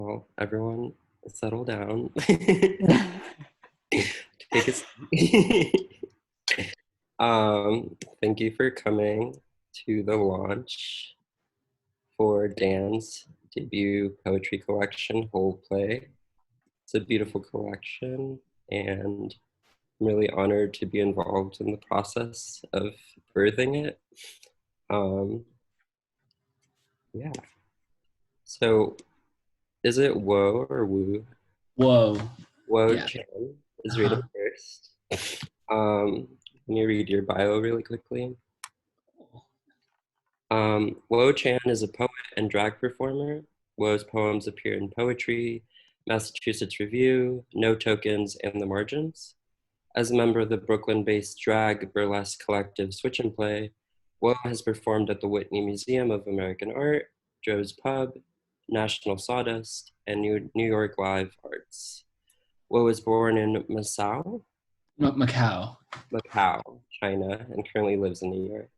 Well, everyone, settle down. Take a seat. Thank you for coming to the launch for Dan's debut poetry collection, HOLEPLAY. It's a beautiful collection, and I'm really honored to be involved in the process of birthing it. Um, yeah. So, is it Woe or Woo? Whoa. Woe Yeah. Chan is reading Uh-huh. first. Um, can you read your bio really quickly? Wo Chan is a poet and drag performer. Wo's poems appear in Poetry, Massachusetts Review, No Tokens, and The Margins. As a member of the Brooklyn-based drag burlesque collective Switch and Play, Wo has performed at the Whitney Museum of American Art, Joe's Pub, National Sawdust, and New York Live Arts. Wo was born in Macau. Macau, China, and currently lives in New York.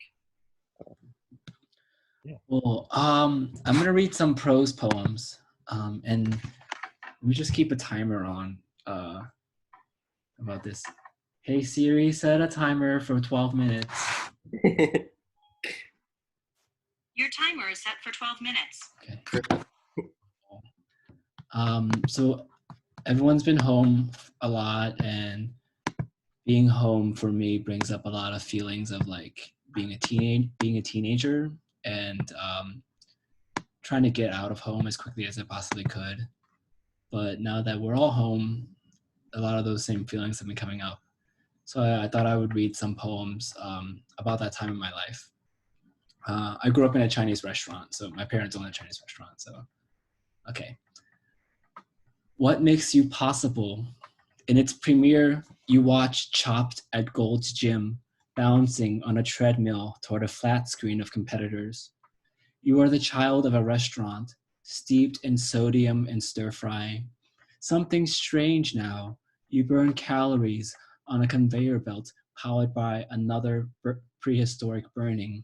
Yeah. Well, I'm gonna read some prose poems, and let me just keep a timer on about this. Hey Siri, set a timer for 12 minutes. Your timer is set for 12 minutes. Okay. So everyone's been home a lot, and being home for me brings up a lot of feelings of like being a teenager, and trying to get out of home as quickly as I possibly could. But now that we're all home, a lot of those same feelings have been coming up. So I thought I would read some poems about that time in my life. I grew up in a Chinese restaurant, so my parents own a Chinese restaurant. So, okay. What makes you possible? In its premiere, you watch Chopped at Gold's Gym, bouncing on a treadmill toward a flat screen of competitors. You are the child of a restaurant, steeped in sodium and stir fry. Something strange now. You burn calories on a conveyor belt powered by another prehistoric burning.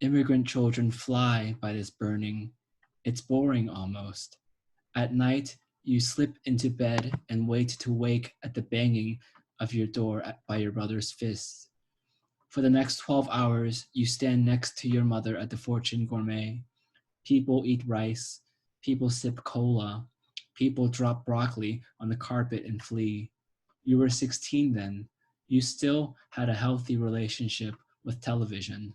Immigrant children fly by this burning. It's boring almost. At night, you slip into bed and wait to wake at the banging of your door by your brother's fists. For the next 12 hours, you stand next to your mother at the Fortune Gourmet. People eat rice. People sip cola. People drop broccoli on the carpet and flee. You were 16 then. You still had a healthy relationship with television.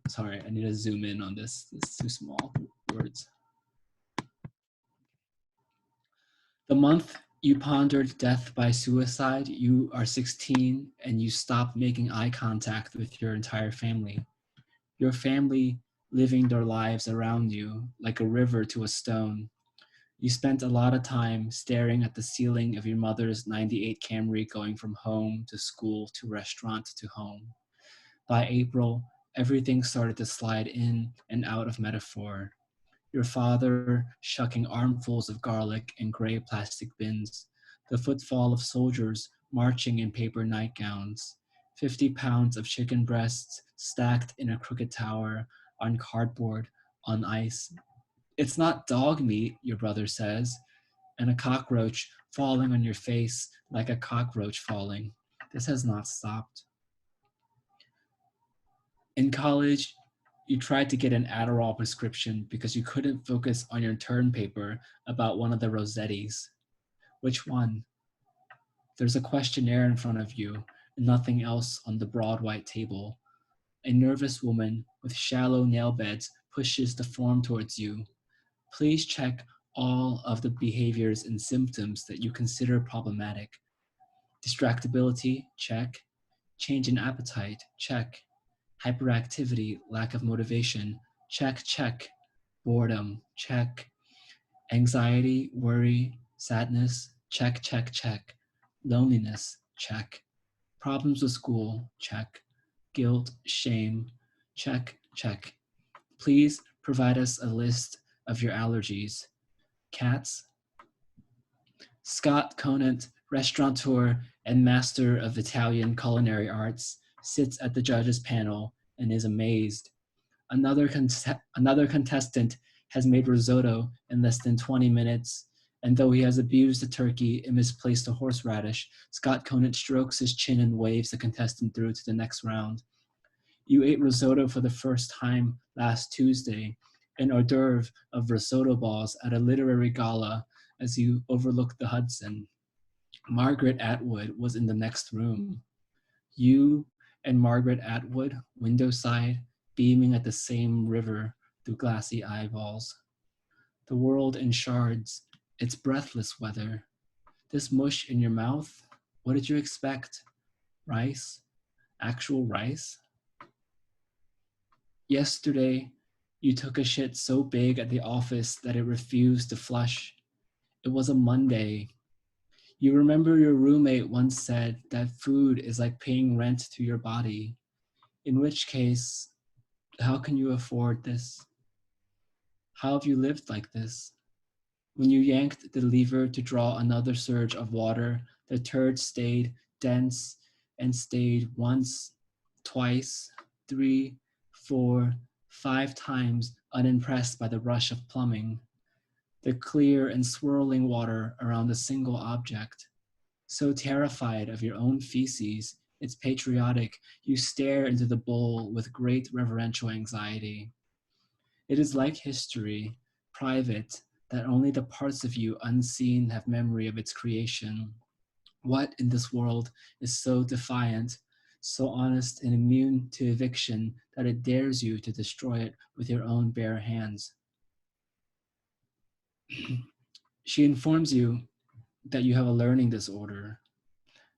Sorry, I need to zoom in on this. It's too small words. The month you pondered death by suicide, you are 16 and you stop making eye contact with your entire family. Your family living their lives around you like a river to a stone. You spent a lot of time staring at the ceiling of your mother's 98 Camry going from home to school to restaurant to home. By April, everything started to slide in and out of metaphor. Your father shucking armfuls of garlic in gray plastic bins, the footfall of soldiers marching in paper nightgowns, 50 pounds of chicken breasts stacked in a crooked tower on cardboard on ice. It's not dog meat, your brother says, and a cockroach falling on your face like a cockroach falling. This has not stopped. In college, you tried to get an Adderall prescription because you couldn't focus on your term paper about one of the Rossettis. Which one? There's a questionnaire in front of you and nothing else on the broad white table. A nervous woman with shallow nail beds pushes the form towards you. Please check all of the behaviors and symptoms that you consider problematic. Distractibility, check. Change in appetite, check. Hyperactivity, lack of motivation, check, check. Boredom, check. Anxiety, worry, sadness, check, check, check. Loneliness, check. Problems with school, check. Guilt, shame, check, check. Please provide us a list of your allergies. Cats. Scott Conant, restaurateur and master of Italian culinary arts, sits at the judges' panel and is amazed. Another contestant has made risotto in less than 20 minutes, and though he has abused a turkey and misplaced a horseradish, Scott Conant strokes his chin and waves the contestant through to the next round. You ate risotto for the first time last Tuesday, an hors d'oeuvre of risotto balls at a literary gala as you overlooked the Hudson. Margaret Atwood was in the next room. You and Margaret Atwood, window side, beaming at the same river through glassy eyeballs. The world in shards, it's breathless weather. This mush in your mouth, what did you expect? Rice? Actual rice? Yesterday, you took a shit so big at the office that it refused to flush. It was a Monday. You remember your roommate once said that food is like paying rent to your body, in which case, how can you afford this? How have you lived like this? When you yanked the lever to draw another surge of water, the turd stayed dense and stayed once, twice, 3, 4, 5 times unimpressed by the rush of plumbing. The clear and swirling water around a single object. So terrified of your own feces, it's patriotic, you stare into the bowl with great reverential anxiety. It is like history, private, that only the parts of you unseen have memory of its creation. What in this world is so defiant, so honest and immune to eviction that it dares you to destroy it with your own bare hands? She informs you that you have a learning disorder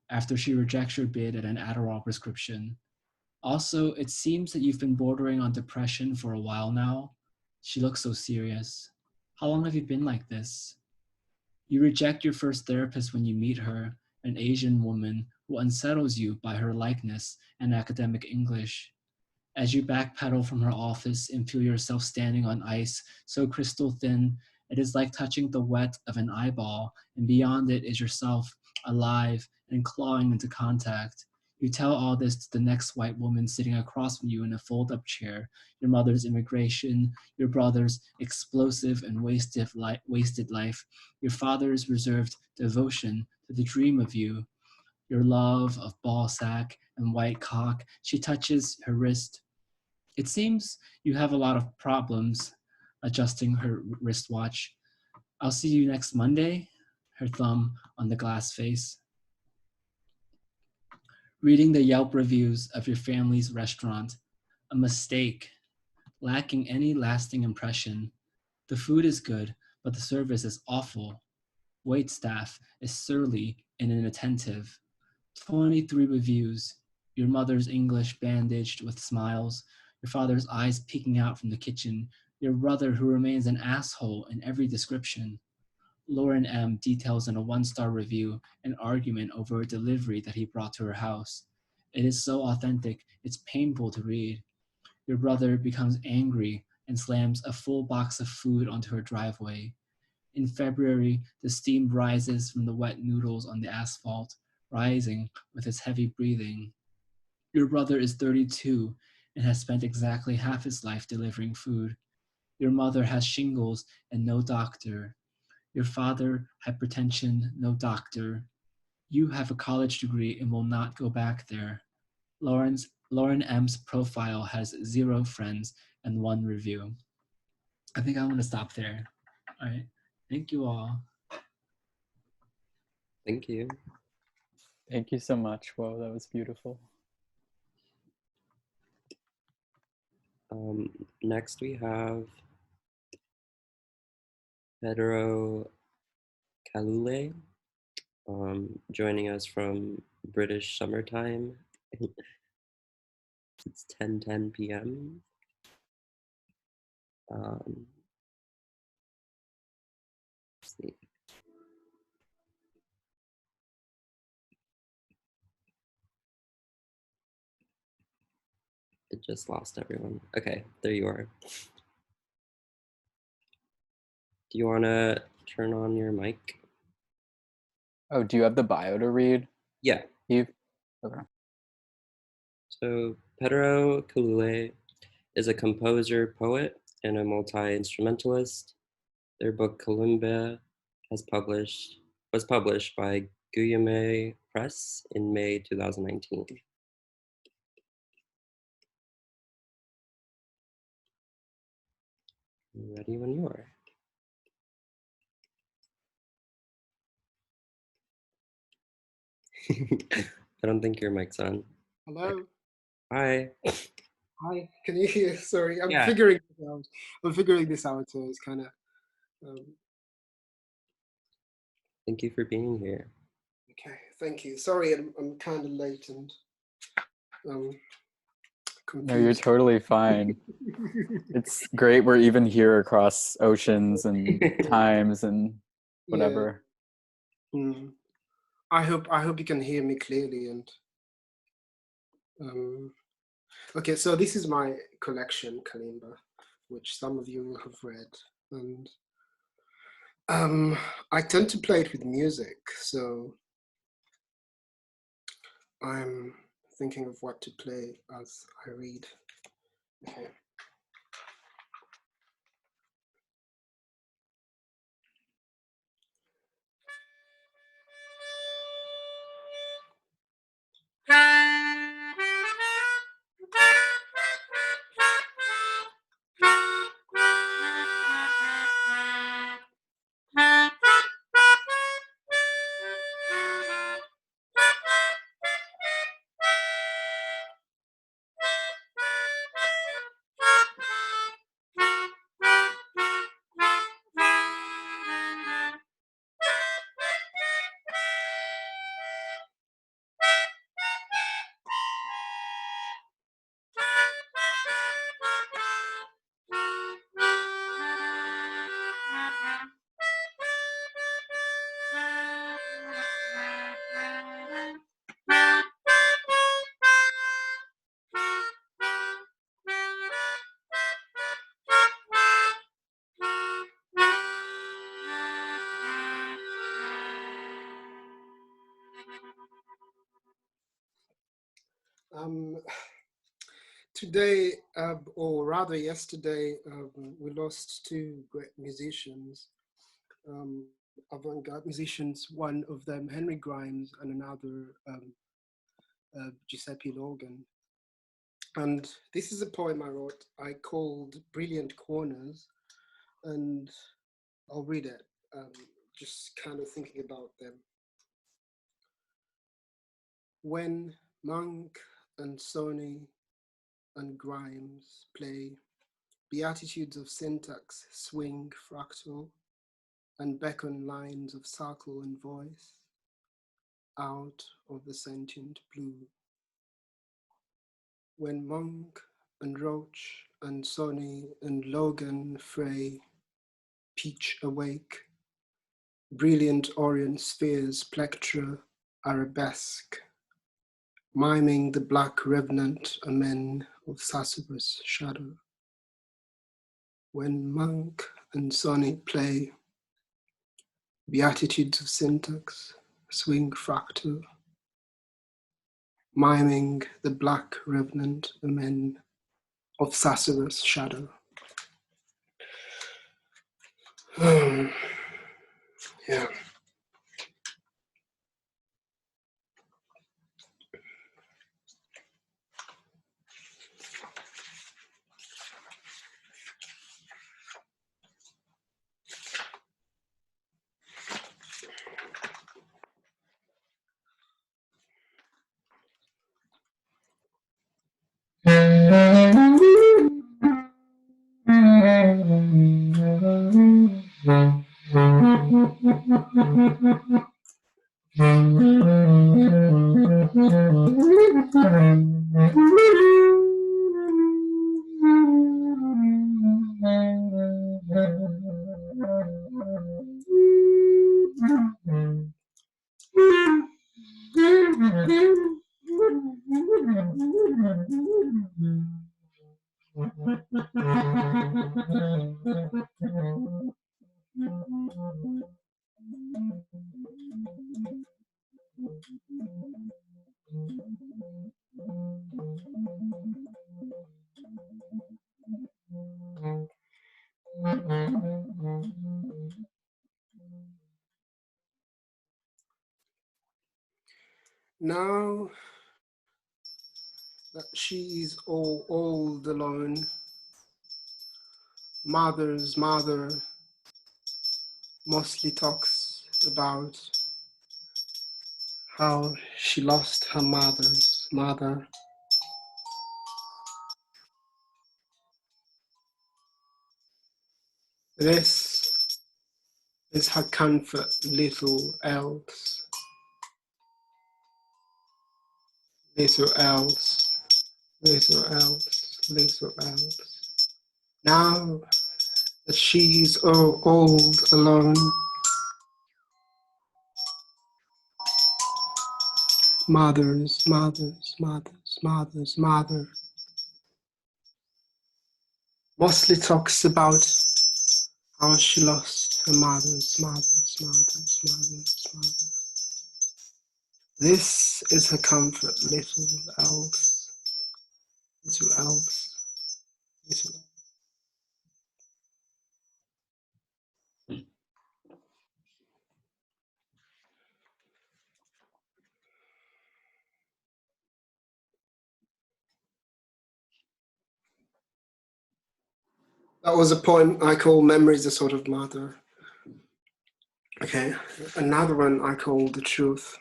after she rejects your bid at an Adderall prescription. Also, it seems that you've been bordering on depression for a while now. She looks so serious. How long have you been like this? You reject your first therapist when you meet her, an Asian woman who unsettles you by her likeness and academic English. As you backpedal from her office and feel yourself standing on ice so crystal thin, it is like touching the wet of an eyeball, and beyond it is yourself, alive and clawing into contact. You tell all this to the next white woman sitting across from you in a fold-up chair, your mother's immigration, your brother's explosive and wasted life, your father's reserved devotion to the dream of you, your love of ball sack and white cock. She touches her wrist. It seems you have a lot of problems adjusting her wristwatch. I'll see you next Monday, her thumb on the glass face. Reading the Yelp reviews of your family's restaurant, a mistake, lacking any lasting impression. The food is good, but the service is awful. Wait staff is surly and inattentive. 23 reviews, your mother's English bandaged with smiles, your father's eyes peeking out from the kitchen, your brother who remains an asshole in every description. Lauren M. details in a 1-star review an argument over a delivery that he brought to her house. It is so authentic, it's painful to read. Your brother becomes angry and slams a full box of food onto her driveway. In February, the steam rises from the wet noodles on the asphalt, rising with his heavy breathing. Your brother is 32 and has spent exactly half his life delivering food. Your mother has shingles and no doctor. Your father, hypertension, no doctor. You have a college degree and will not go back there. Lauren M's profile has 0 friends and 1 review. I think I'm going to stop there. All right. Thank you all. Thank you. Thank you so much. Whoa, that was beautiful. Next we have Pedro Kalule, joining us from British summertime. It's 10:10 p.m. Let's see. It just lost everyone. Okay, there you are. Do you want to turn on your mic? Oh, do you have the bio to read? Yeah. Eve? Okay. So Pedro Kalule is a composer, poet, and a multi-instrumentalist. Their book Kalimba was published by Guillaume Press in May 2019. Ready when you are. I don't think your mic's on. Hello. Hi. Hi. Can you hear? Sorry, I'm Yeah. figuring this out. I'm figuring this out, so it's kind of. Thank you for being here. Okay. Thank you. Sorry, I'm kind of late and confused. No, you're totally fine. It's great we're even here across oceans and times and whatever. Yeah. I hope you can hear me clearly and. Okay, so this is my collection, Kalimba, which some of you will have read, and I tend to play it with music, so I'm thinking of what to play as I read. Okay. Today, or rather yesterday, we lost two great musicians, avant-garde musicians, one of them Henry Grimes and another Giuseppe Logan. And this is a poem I wrote, I called Brilliant Corners, and I'll read it, just kind of thinking about them. When Monk and Sony and Grimes play, beatitudes of syntax swing fractal and beckon lines of circle and voice out of the sentient blue. When Monk and Roach and Sony and Logan fray, peach awake, brilliant orient spheres plectra arabesque, miming the black revenant amen of Sassafras shadow. When Monk and Sonny play, beatitudes of syntax swing fractal, miming the black revenant amen of Sassafras shadow. Yeah. Now that she's all alone, mother's mother mostly talks about how she lost her mother's mother. This is her comfort, little else, little else, little else, little else. Now that she's all old alone, mother's mother mostly talks about how she lost her mother's mother. This is her comfort, little else, little else, little else. That was a poem I call Memory's a Sort of Mother. Okay, another one I call The Truth.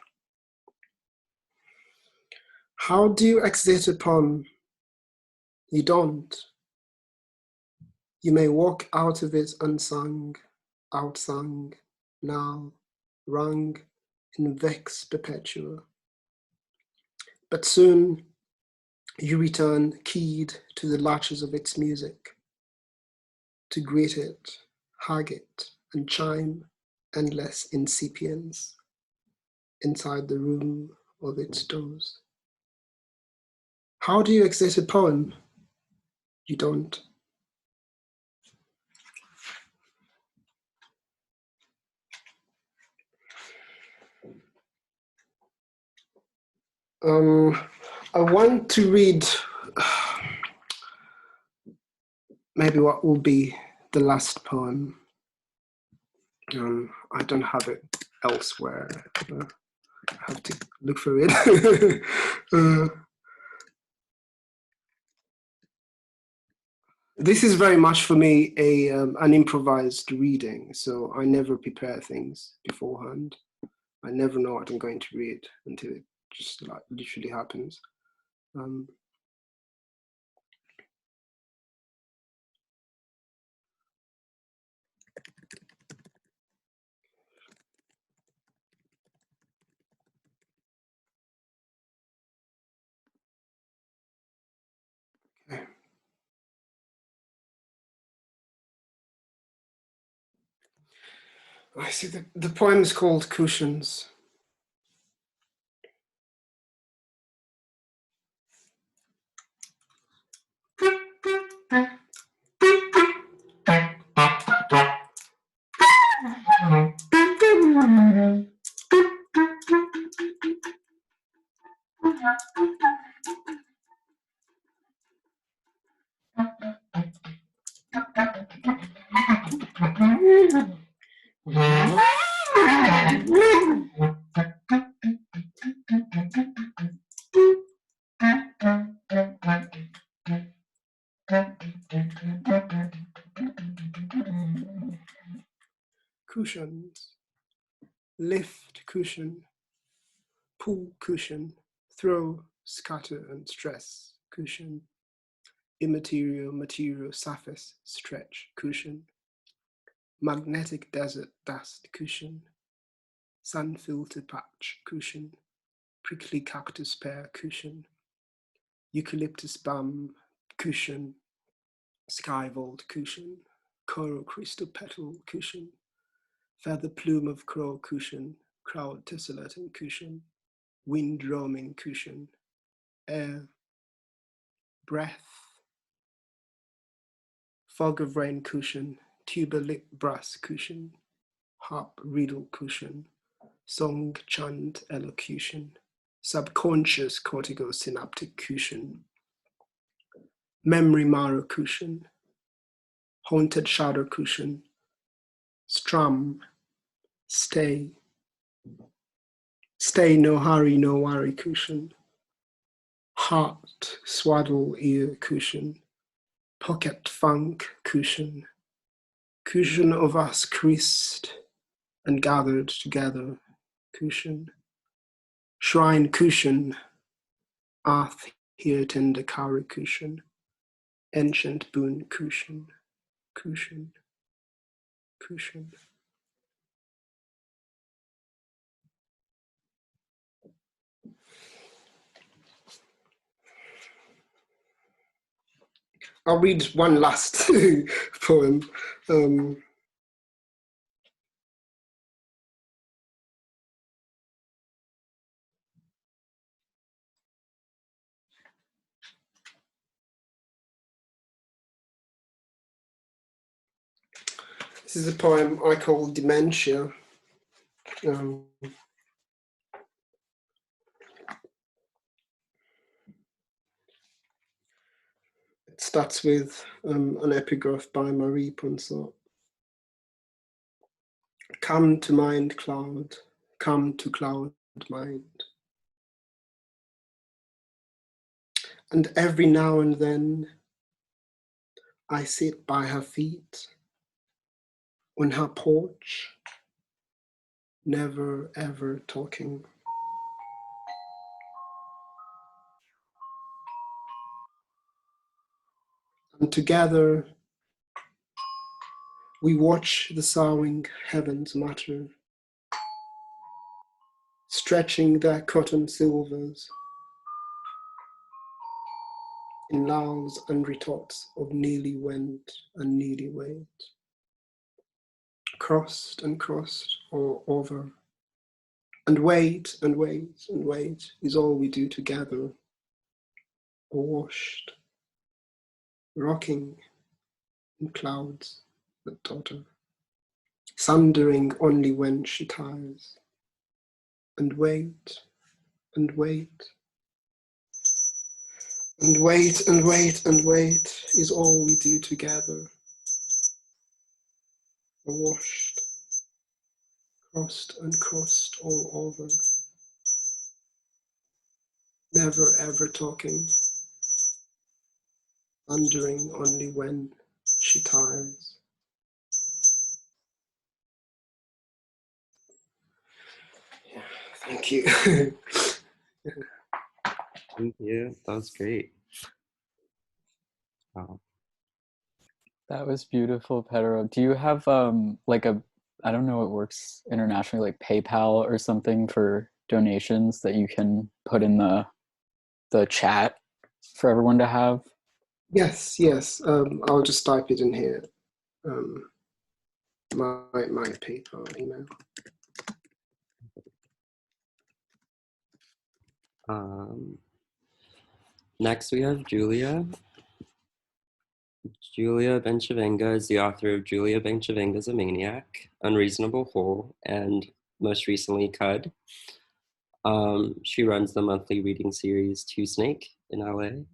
How do you exit a poem? You don't. You may walk out of it unsung, outsung, now, rung in vex perpetua. But soon you return keyed to the latches of its music, to greet it, hug it, and chime endless incipience inside the room of its doors. How do you exit a poem? You don't. I want to read maybe what will be the last poem. I don't have it elsewhere. I have to look for it. This is very much for me an improvised reading, so I never prepare things beforehand. I never know what I'm going to read until it just like literally happens. Okay. I see the poem is called Cushions. Cushions. Lift cushion, pull cushion, throw, scatter and stress cushion, immaterial, material, surface, stretch cushion, magnetic desert dust cushion, sun filter patch cushion, prickly cactus pear cushion, eucalyptus balm cushion, sky vault cushion, coral crystal petal cushion, feather plume of crow cushion, crowd tessellating cushion, wind roaming cushion, air, breath, fog of rain cushion, tuba lip brass cushion, harp riddle cushion, song chant elocution, subconscious cortical synaptic cushion, memory marrow cushion, haunted shadow cushion, strum, stay. Stay, no hurry, no worry cushion. Heart, swaddle ear cushion. Pocket funk cushion. Cushion of us creased and gathered together cushion. Shrine cushion. Earth here tender curry cushion. Ancient boon cushion. Cushion. Cushion. I'll read one last poem. This is a poem I call Dementia. It starts with an epigraph by Marie Ponsot. Come to mind, cloud, come to cloud mind. And every now and then I sit by her feet on her porch, never ever talking. And together we watch the soughing heavens mutter, stretching their cotton silvers in lulls and retorts of nearly went and nearly wait, crossed and crossed or over. And wait and wait and wait is all we do together, washed, rocking in clouds that totter, sundering only when she tires. And wait and wait and wait and wait and wait is all we do together, washed, crossed and crossed all over, never ever talking, wondering only when she tires. Yeah, thank you. Thank you. That was great. Wow. That was beautiful, Pedro. Do you have like a, I don't know, it works internationally, like PayPal or something for donations that you can put in the chat for everyone to have? Yes, yes. I'll just type it in here. My PayPal email. Next we have Julia. Julia Benchavenga is the author of Julia Benchavenga's a Maniac, Unreasonable Whole, and most recently Cud. She runs the monthly reading series Two Snake in LA,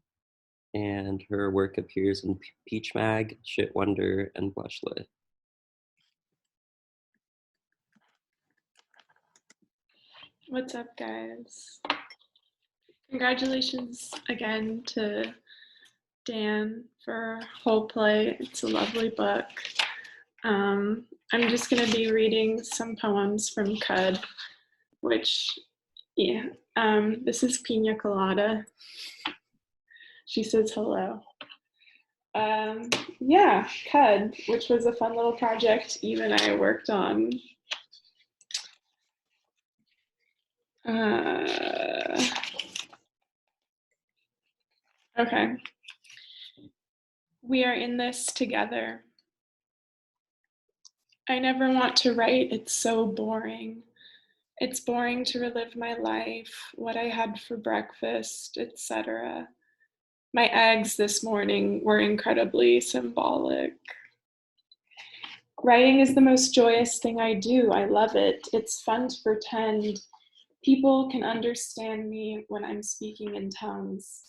and her work appears in Peach Mag, Shit Wonder, and Blushlit. What's up, guys? Congratulations again to Dan for HOLEPLAY. It's a lovely book. I'm just going to be reading some poems from Cud, which, yeah, this is Pina Colada. She says hello. Yeah, Cud, which was a fun little project Eve and I worked on. Okay. We are in this together. I never want to write, it's so boring. It's boring to relive my life, what I had for breakfast, etc. My eggs this morning were incredibly symbolic. Writing is the most joyous thing I do. I love it. It's fun to pretend people can understand me when I'm speaking in tongues.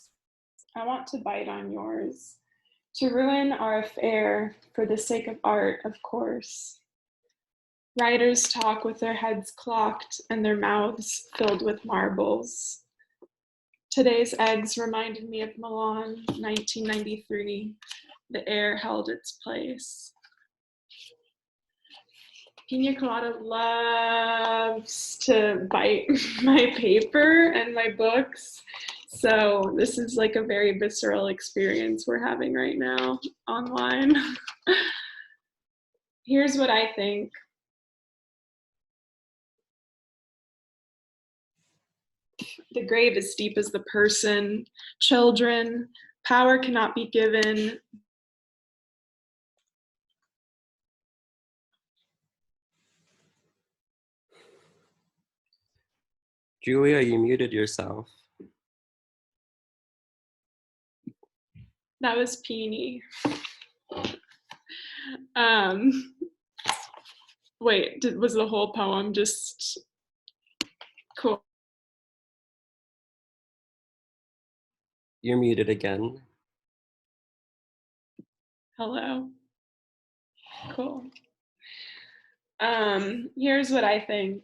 I want to bite on yours, to ruin our affair for the sake of art, of course. Writers talk with their heads clocked and their mouths filled with marbles. Today's eggs reminded me of Milan, 1993. The air held its place. Pina Colada loves to bite my paper and my books. So this is like a very visceral experience we're having right now online. Here's what I think. The grave is deep as the person. Children, power cannot be given. Julia, you muted yourself. That was Peony. Wait, was the whole poem just cool? You're muted again. Hello. Cool. Here's what I think.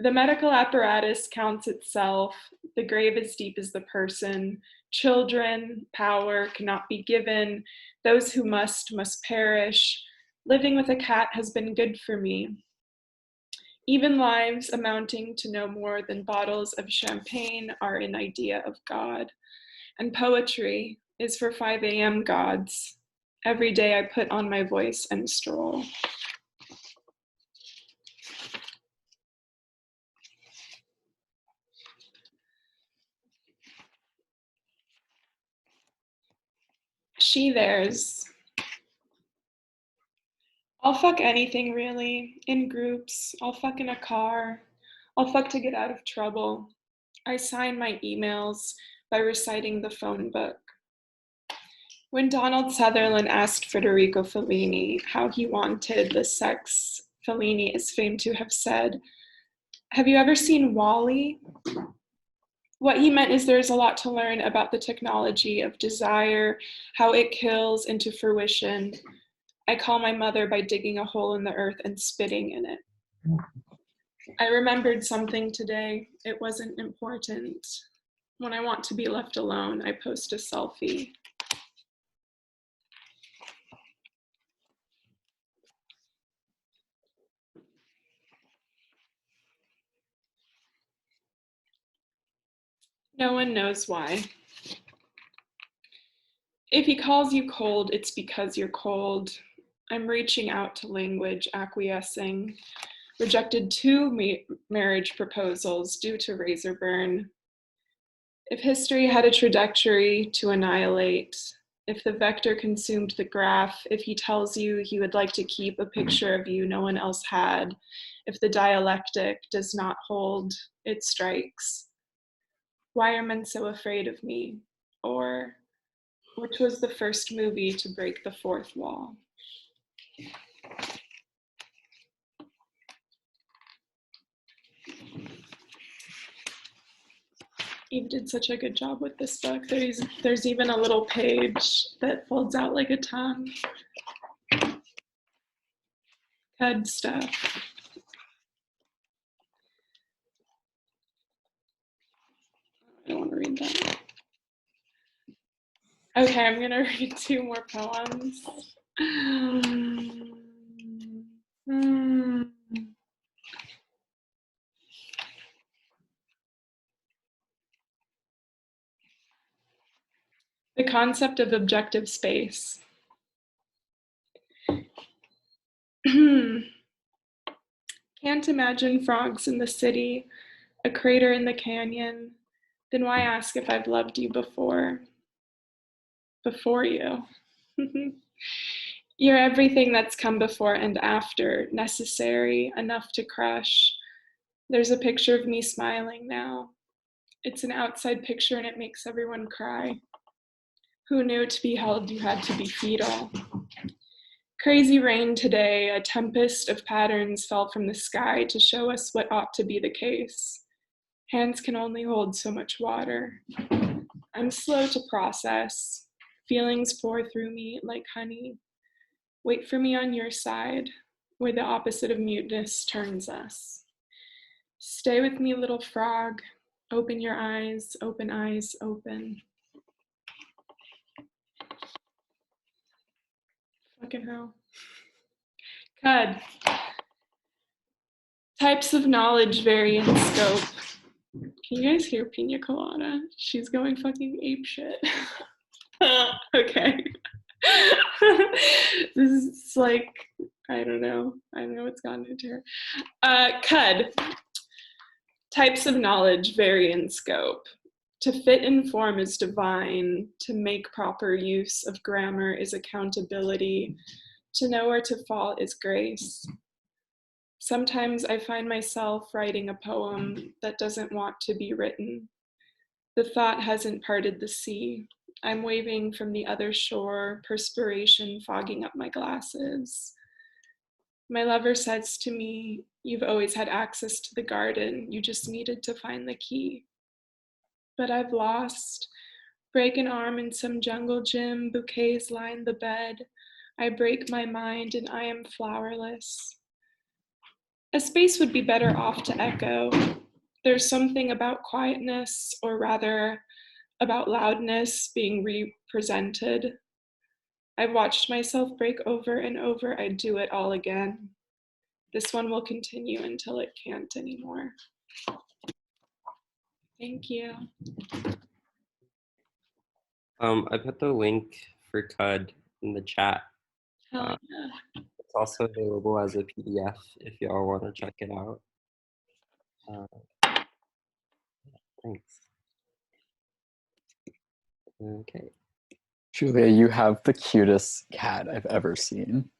The medical apparatus counts itself. The grave is deep as the person. Children, power cannot be given. Those who must perish. Living with a cat has been good for me. Even lives amounting to no more than bottles of champagne are an idea of God. And poetry is for 5 a.m. gods. Every day I put on my voice and stroll. She theirs. I'll fuck anything really, in groups. I'll fuck in a car. I'll fuck to get out of trouble. I sign my emails by reciting the phone book. When Donald Sutherland asked Federico Fellini how he wanted the sex, Fellini is famed to have said, "Have you ever seen WALL-E?" What he meant is there's a lot to learn about the technology of desire, how it kills into fruition. I call my mother by digging a hole in the earth and spitting in it. I remembered something today. It wasn't important. When I want to be left alone, I post a selfie. No one knows why. If he calls you cold, it's because you're cold. I'm reaching out to language, acquiescing. Rejected 2 marriage proposals due to razor burn. If history had a trajectory to annihilate, if the vector consumed the graph, if he tells you he would like to keep a picture of you no one else had, if the dialectic does not hold, it strikes. Why are men so afraid of me? Or, which was the first movie to break the fourth wall? Eve did such a good job with this book. There's even a little page that folds out like a tongue. Good stuff. I don't want to read that. Okay, I'm gonna read 2 more poems. The concept of objective space. Can't imagine frogs in the city, a crater in the canyon. Then why ask if I've loved you before? Before you. You're everything that's come before and after, necessary, enough to crush. There's a picture of me smiling now. It's an outside picture and it makes everyone cry. Who knew to be held you had to be fetal? Crazy rain today, a tempest of patterns fell from the sky to show us what ought to be the case. Hands can only hold so much water. I'm slow to process. Feelings pour through me like honey. Wait for me on your side. where the opposite of muteness turns us. Stay with me, little frog. Open your eyes, open. Fucking hell. Cud. Types of knowledge vary in scope. Can you guys hear Pina Colada? She's going fucking apeshit. Okay. This is like, I don't know what's gone into her. Cud. Types of knowledge vary in scope. To fit in form is divine. To make proper use of grammar is accountability. To know where to fall is grace. Sometimes I find myself writing a poem that doesn't want to be written. The thought hasn't parted the sea. I'm waving from the other shore, perspiration fogging up my glasses. My lover says to me, "You've always had access to the garden. You just needed to find the key." But I've lost. Break an arm in some jungle gym, bouquets line the bed. I break my mind and I am flowerless. A space would be better off to echo. There's something about quietness, or rather, about loudness being represented. I've watched myself break over and over. I'd do it all again. This one will continue until it can't anymore. Thank you. I put the link for CUD in the chat. Hell yeah. It's also available as a PDF if y'all want to check it out. Thanks. Okay. Julia, you have the cutest cat I've ever seen.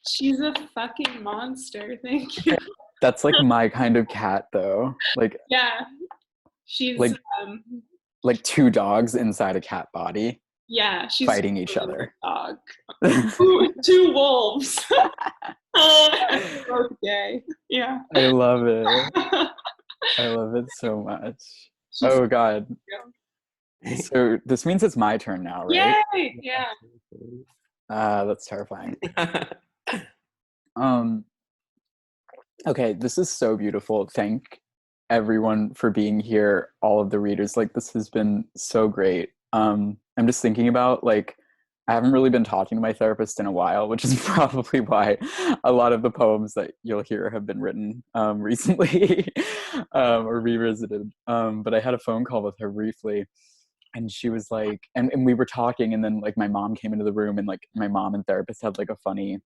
She's a fucking monster. Thank you. That's like my kind of cat, though. Like, Yeah. She's like two dogs inside a cat body. Yeah, she's fighting each other. Dog. Two wolves. Both gay. Yeah. I love it. I love it so much. Oh God. So this means it's my turn now, right? Yay! Yeah. That's terrifying. Okay, this is so beautiful. Thank everyone for being here, all of the readers. Like, this has been so great. I'm just thinking about, like, I haven't really been talking to my therapist in a while, which is probably why a lot of the poems that you'll hear have been written recently or revisited. But I had a phone call with her briefly, and she was like, and we were talking, and then like my mom came into the room, and like my mom and therapist had like a funny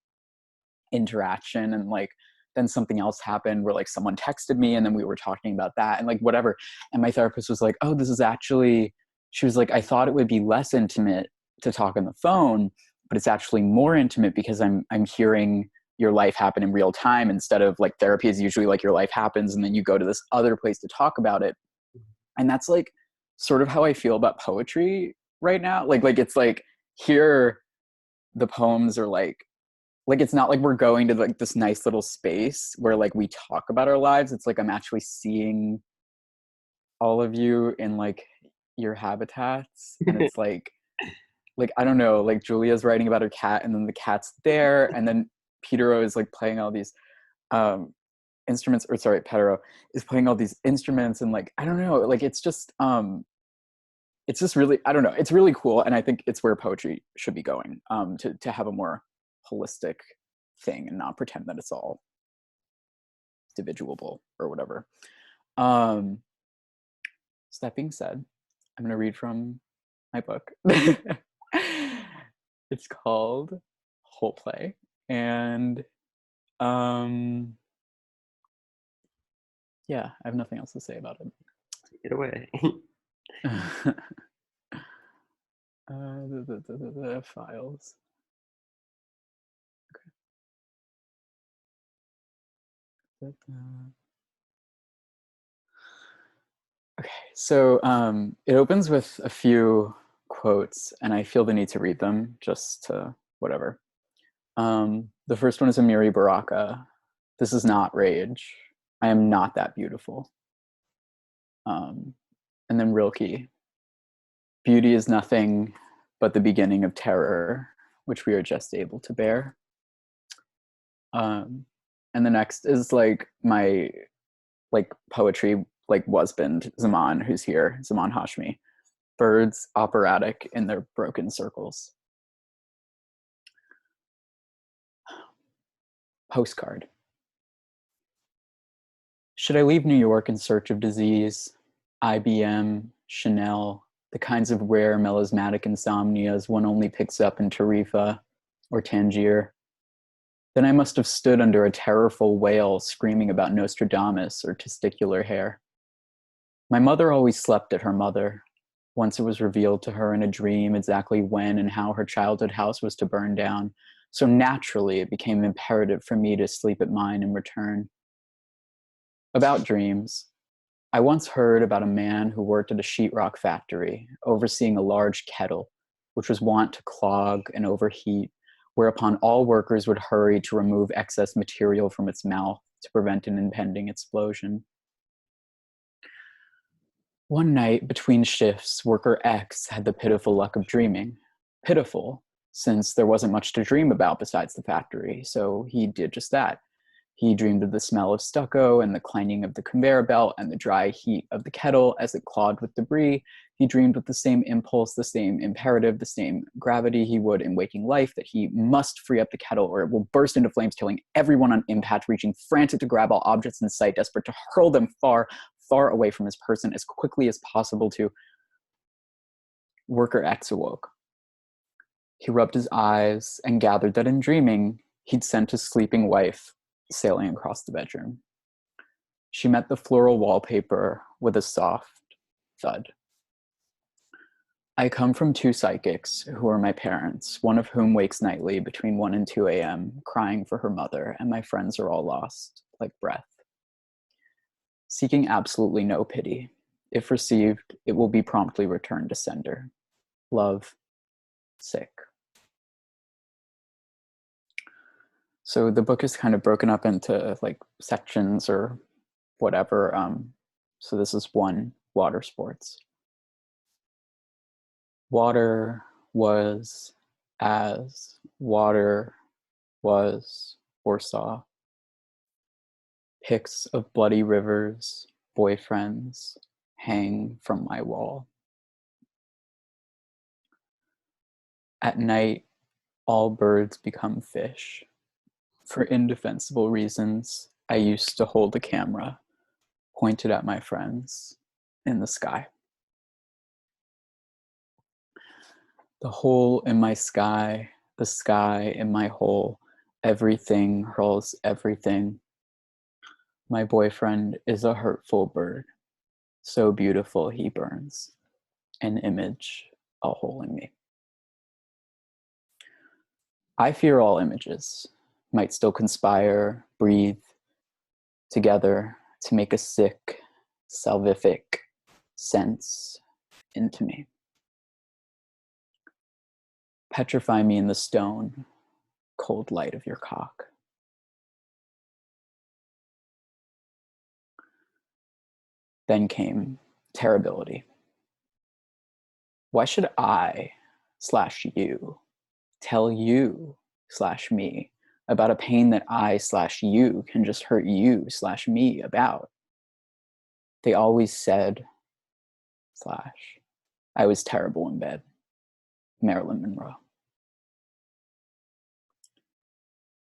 interaction, and like then something else happened where like someone texted me, and then we were talking about that and like whatever, and my therapist was like, oh, this is actually, she was like, I thought it would be less intimate to talk on the phone, but it's actually more intimate because I'm hearing your life happen in real time, instead of like therapy is usually like your life happens and then you go to this other place to talk about it. And that's like sort of how I feel about poetry right now. Like it's like, here the poems are like it's not like we're going to like this nice little space where like we talk about our lives. It's like I'm actually seeing all of you in like your habitats, and it's like I don't know, like Julia's writing about her cat, and then the cat's there, and then Pedro is like playing all these instruments, or sorry, Pedro is playing all these instruments, and like I don't know, like it's just really, I don't know, it's really cool, and I think it's where poetry should be going, to have a more holistic thing and not pretend that it's all individuable or whatever. So that being said, I'm going to read from my book. It's called HOLEPLAY, and yeah, I have nothing else to say about it. Take it away. The files. Okay, so it opens with a few quotes, and I feel the need to read them just to whatever. The first one is Amiri Baraka. This is not rage. I am not that beautiful. And then Rilke. Beauty is nothing but the beginning of terror, which we are just able to bear. And the next is like my like poetry like husband, Zaman, who's here, Zaman Hashmi. Birds operatic in their broken circles. Postcard. Should I leave New York in search of disease, IBM, Chanel, the kinds of rare melismatic insomnias one only picks up in Tarifa or Tangier? Then I must have stood under a terrorful whale screaming about Nostradamus or testicular hair. My mother always slept at her mother. Once it was revealed to her in a dream exactly when and how her childhood house was to burn down, so naturally it became imperative for me to sleep at mine in return. About dreams, I once heard about a man who worked at a sheetrock factory, overseeing a large kettle, which was wont to clog and overheat, whereupon all workers would hurry to remove excess material from its mouth to prevent an impending explosion. One night between shifts, worker X had the pitiful luck of dreaming. Pitiful, since there wasn't much to dream about besides the factory, so he did just that. He dreamed of the smell of stucco and the clanging of the conveyor belt and the dry heat of the kettle as it clogged with debris. He dreamed with the same impulse, the same imperative, the same gravity he would in waking life, that he must free up the kettle or it will burst into flames, killing everyone on impact, reaching frantic to grab all objects in sight, desperate to hurl them far, far away from his person as quickly as possible to... Worker X awoke. He rubbed his eyes and gathered that in dreaming, he'd sent his sleeping wife sailing across the bedroom. She met the floral wallpaper with a soft thud. I come from two psychics who are my parents, one of whom wakes nightly between 1 and 2 a.m., crying for her mother, and my friends are all lost, like breath. Seeking absolutely no pity. If received, it will be promptly returned to sender. Love, sick. So the book is kind of broken up into like sections or whatever. So this is one, water sports. Water was as water was or saw. Pics of bloody rivers, boyfriends hang from my wall. At night, all birds become fish. For indefensible reasons, I used to hold a camera pointed at my friends in the sky. The hole in my sky, the sky in my hole, everything hurls everything. My boyfriend is a hurtful bird, so beautiful he burns, an image, a hole in me. I fear all images, might still conspire, breathe together to make a sick, salvific sense into me. Petrify me in the stone, cold light of your cock. Then came terribility. Why should I/you tell you/me about a pain that I/you can just hurt you/me about? They always said I was terrible in bed. Marilyn Monroe.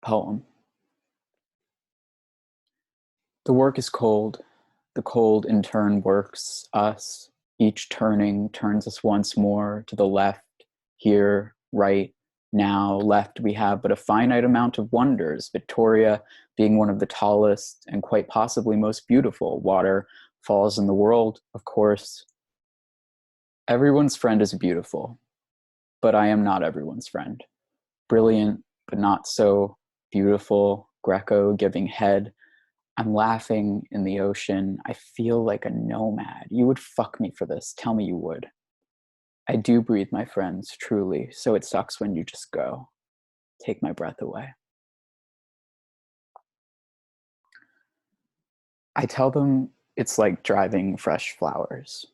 Poem. The work is cold. The cold in turn works us. Each turning turns us once more to the left, here, right, now. Left we have but a finite amount of wonders, Victoria being one of the tallest and quite possibly most beautiful. Water falls in the world, of course. Everyone's friend is beautiful, but I am not everyone's friend. Brilliant, but not so beautiful. Greco giving head. I'm laughing in the ocean. I feel like a nomad. You would fuck me for this. Tell me you would. I do breathe, my friends, truly, so it sucks when you just go. Take my breath away. I tell them it's like driving fresh flowers.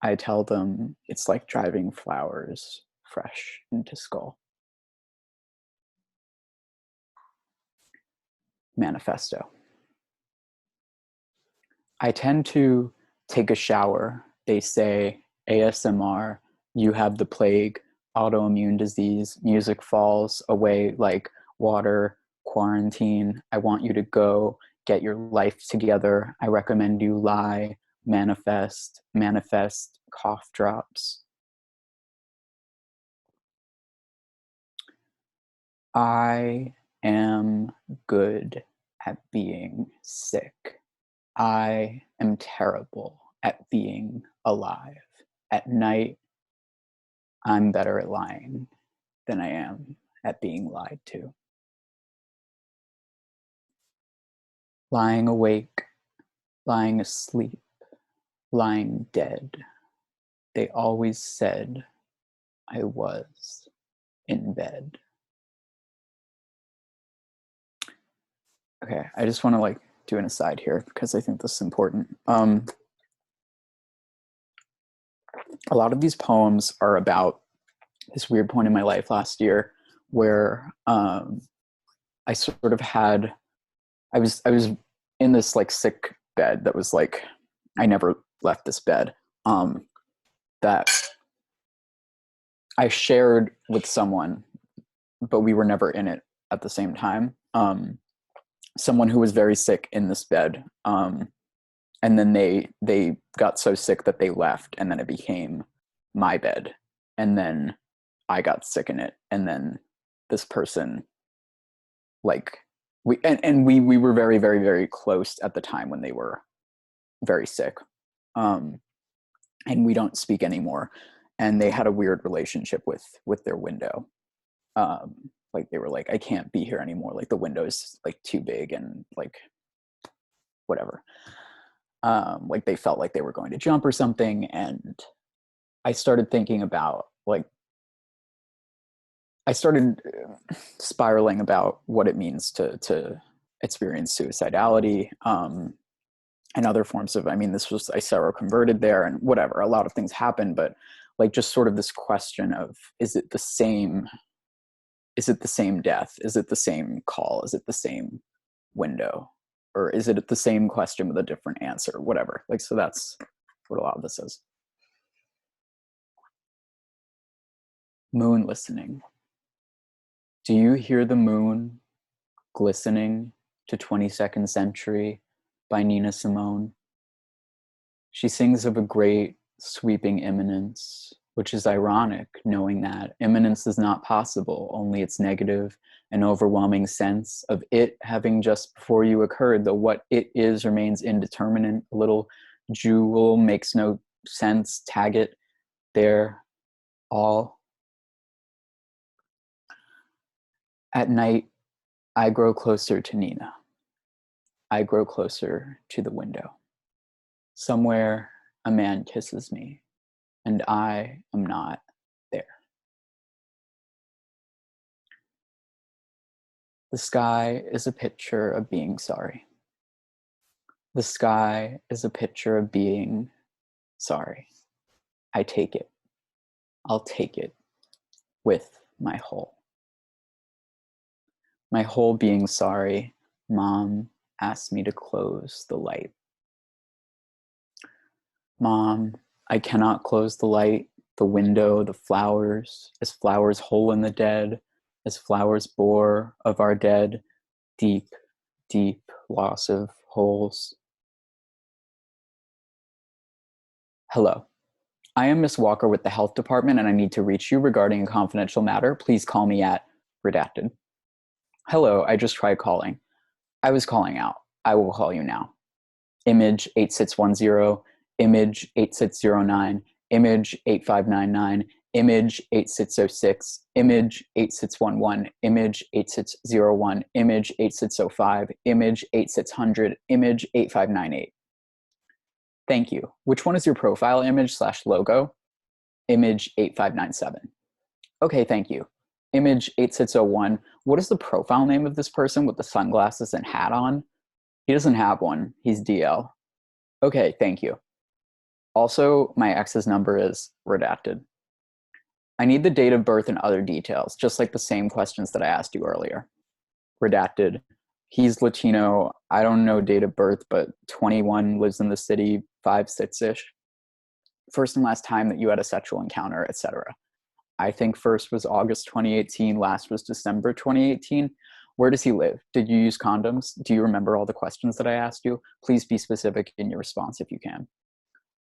I tell them it's like driving flowers fresh into skull. Manifesto. I tend to take a shower. They say ASMR, you have the plague, autoimmune disease, music falls away like water, quarantine. I want you to go get your life together. I recommend you lie, manifest, cough drops. I am good at being sick. I am terrible at being alive. At night, I'm better at lying than I am at being lied to. Lying awake, lying asleep, lying dead. They always said I was in bed. Okay, I just want to like do an aside here because I think this is important. A lot of these poems are about this weird point in my life last year where I sort of had, I was in this like sick bed that was like, I never left this bed, that I shared with someone, but we were never in it at the same time. Someone who was very sick in this bed. And then they got so sick that they left, and then it became my bed. And then I got sick in it. And then this person, like, we were very, very, very close at the time when they were very sick. And we don't speak anymore. And they had a weird relationship with their window. Like they were like, I can't be here anymore. Like the window's like too big and like whatever. Like they felt like they were going to jump or something. And I started thinking about like, I started spiraling about what it means to experience suicidality, and other forms of, I mean, this was, I seroconverted there and whatever, a lot of things happened, but like just sort of this question of, is it the same death? Is it the same call? Is it the same window? Or is it the same question with a different answer? Whatever. Like, so that's what a lot of this is. Moon listening. Do you hear the moon glistening to 22nd Century by Nina Simone? She sings of a great sweeping imminence, which is ironic, knowing that imminence is not possible, only its negative and overwhelming sense of it having just before you occurred, though what it is remains indeterminate. A little jewel makes no sense, tag it there, all. At night, I grow closer to Nina. I grow closer to the window. Somewhere, a man kisses me, and I am not there. The sky is a picture of being sorry. The sky is a picture of being sorry. I take it. I'll take it with my whole. My whole being sorry. Mom asked me to close the light. Mom, I cannot close the light, the window, the flowers, as flowers hole in the dead, as flowers bore of our dead, deep, deep loss of holes. Hello, I am Miss Walker with the health department and I need to reach you regarding a confidential matter. Please call me at redacted. Hello, I just tried calling. I was calling out. I will call you now. Image 8610, image 8609, image 8599, image 8606, image 8611, image 8601, image 8605, image 8600, image 8598. Thank you. Which one is your profile image / logo? Image 8597. Okay, thank you. Image 8601. What is the profile name of this person with the sunglasses and hat on? He doesn't have one. He's DL. Okay, thank you. Also, my ex's number is redacted. I need the date of birth and other details, just like the same questions that I asked you earlier. Redacted. He's Latino. I don't know date of birth, but 21, lives in the city, 5'6" ish. First and last time that you had a sexual encounter, etc. I think first was August 2018, last was December 2018. Where does he live? Did you use condoms? Do you remember all the questions that I asked you? Please be specific in your response if you can.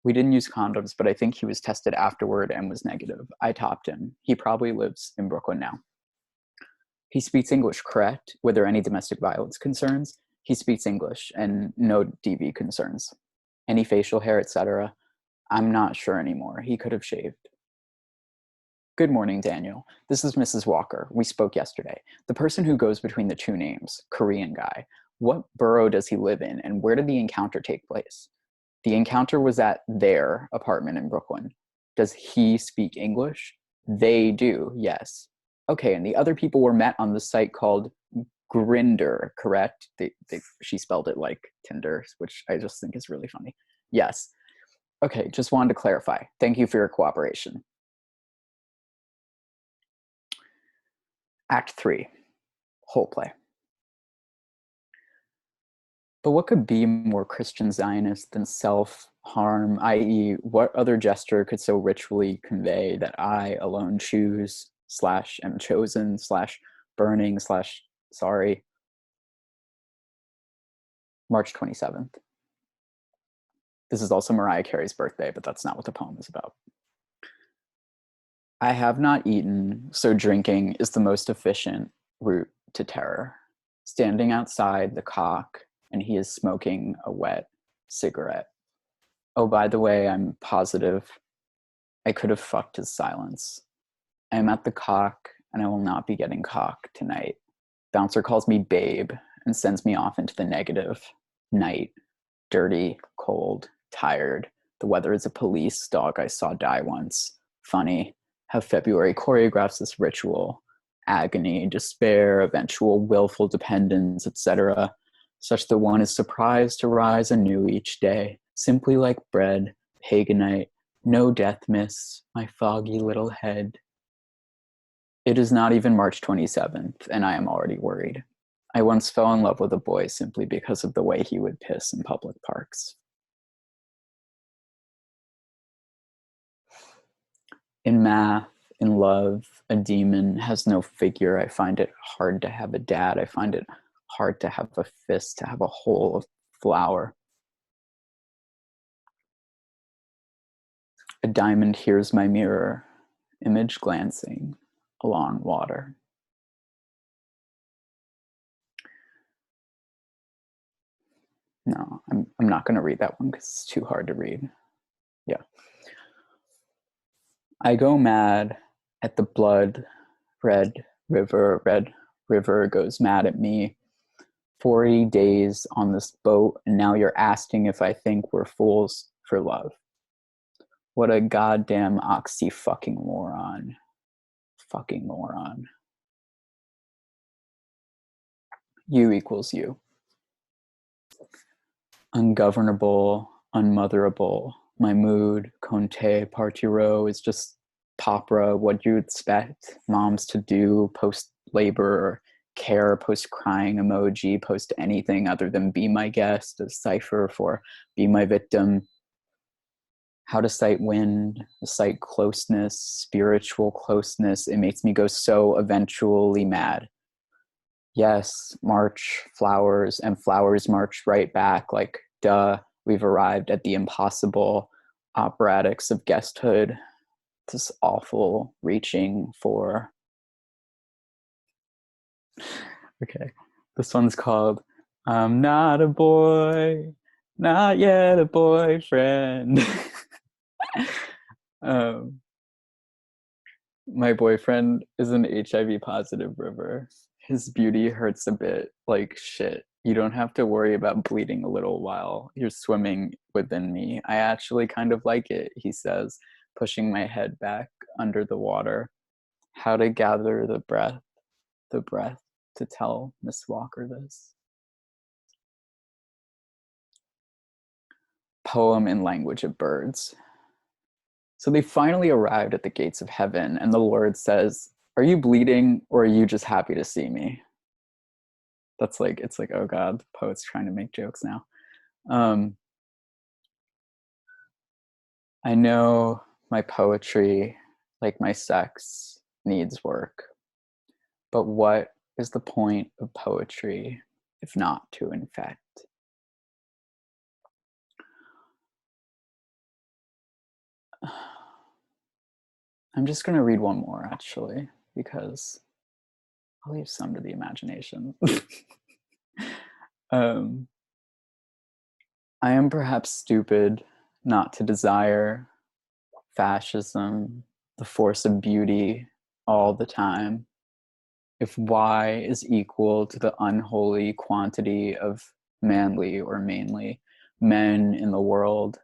We didn't use condoms, but I think he was tested afterward and was negative. I topped him. He probably lives in Brooklyn now. He speaks English, correct? Were there any domestic violence concerns? He speaks English and no DV concerns. Any facial hair, etc.? I'm not sure anymore. He could have shaved. Good morning, Daniel. This is Mrs. Walker. We spoke yesterday. The person who goes between the two names, Korean guy. What borough does he live in and where did the encounter take place? The encounter was at their apartment in Brooklyn. Does he speak English? They do, yes. Okay, and the other people were met on the site called Grindr, correct? She spelled it like Tinder, which I just think is really funny. Yes. Okay, just wanted to clarify. Thank you for your cooperation. Act 3, whole play. But what could be more Christian Zionist than self-harm, i.e., what other gesture could so ritually convey that I alone choose / am chosen / burning / sorry? March 27th. This is also Mariah Carey's birthday, but that's not what the poem is about. I have not eaten, so drinking is the most efficient route to terror. Standing outside the cock, and he is smoking a wet cigarette. Oh, by the way, I'm positive I could have fucked his silence. I am at the cock, and I will not be getting cock tonight. Bouncer calls me babe and sends me off into the negative. Night, dirty, cold, tired. The weather is a police dog I saw die once. Funny how February choreographs this ritual. Agony, despair, eventual willful dependence, etc. Such that one is surprised to rise anew each day, simply like bread, paganite, no death miss, my foggy little head. It is not even March 27th, and I am already worried. I once fell in love with a boy simply because of the way he would piss in public parks. In math, in love, a demon has no figure. I find it hard to have a dad. I find it hard to have a fist, to have a hole of flour. A diamond hears my mirror, image glancing along water. No, I'm not going to read that one because it's too hard to read. Yeah. I go mad at the blood red river goes mad at me. 40 days on this boat, and now you're asking if I think we're fools for love. What a goddamn oxy fucking moron. Fucking moron. U equals you. Ungovernable, unmotherable. My mood, Conte, Partiro is just popra, what you expect moms to do post-labor, care, post-crying emoji, post anything other than be my guest, a cipher for be my victim. How to cite wind, cite closeness, spiritual closeness. It makes me go so eventually mad. Yes, march, flowers, and flowers march right back like, duh, we've arrived at the impossible operatics of guesthood. This awful reaching for. Okay, this one's called I'm not a boy, not yet a boyfriend. My boyfriend is an HIV positive river. His beauty hurts a bit like shit. You don't have to worry about bleeding a little while you're swimming within me. I actually kind of like it, he says, pushing my head back under the water. How to gather the breath to tell Miss Walker this. Poem in language of birds. So they finally arrived at the gates of heaven, and the Lord says, are you bleeding or are you just happy to see me? That's like, it's like, oh God, the poet's trying to make jokes now. I know my poetry, like my sex, needs work. But what is the point of poetry if not to infect? I'm just going to read one more, actually, because I'll leave some to the imagination. I am perhaps stupid not to desire fascism, the force of beauty all the time. If Y is equal to the unholy quantity of manly or mainly men in the world,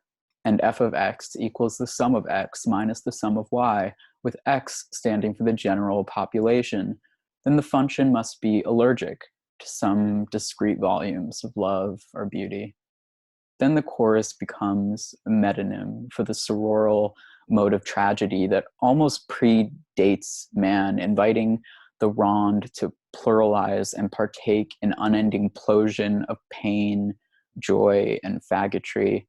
and f of x equals the sum of x minus the sum of y, with x standing for the general population, then the function must be allergic to some discrete volumes of love or beauty. Then the chorus becomes a metonym for the sororal mode of tragedy that almost predates man, inviting the rond to pluralize and partake in unending plosion of pain, joy, and faggotry.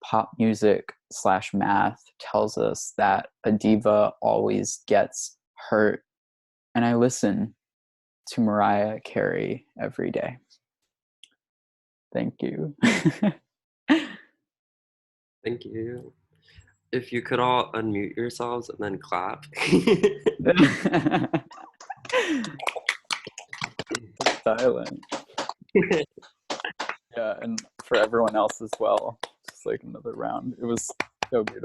Pop music / math tells us that a diva always gets hurt, and I listen to Mariah Carey every day. Thank you. Thank you. If you could all unmute yourselves and then clap. Silent. Yeah, and for everyone else as well, just like another round. It was so beautiful.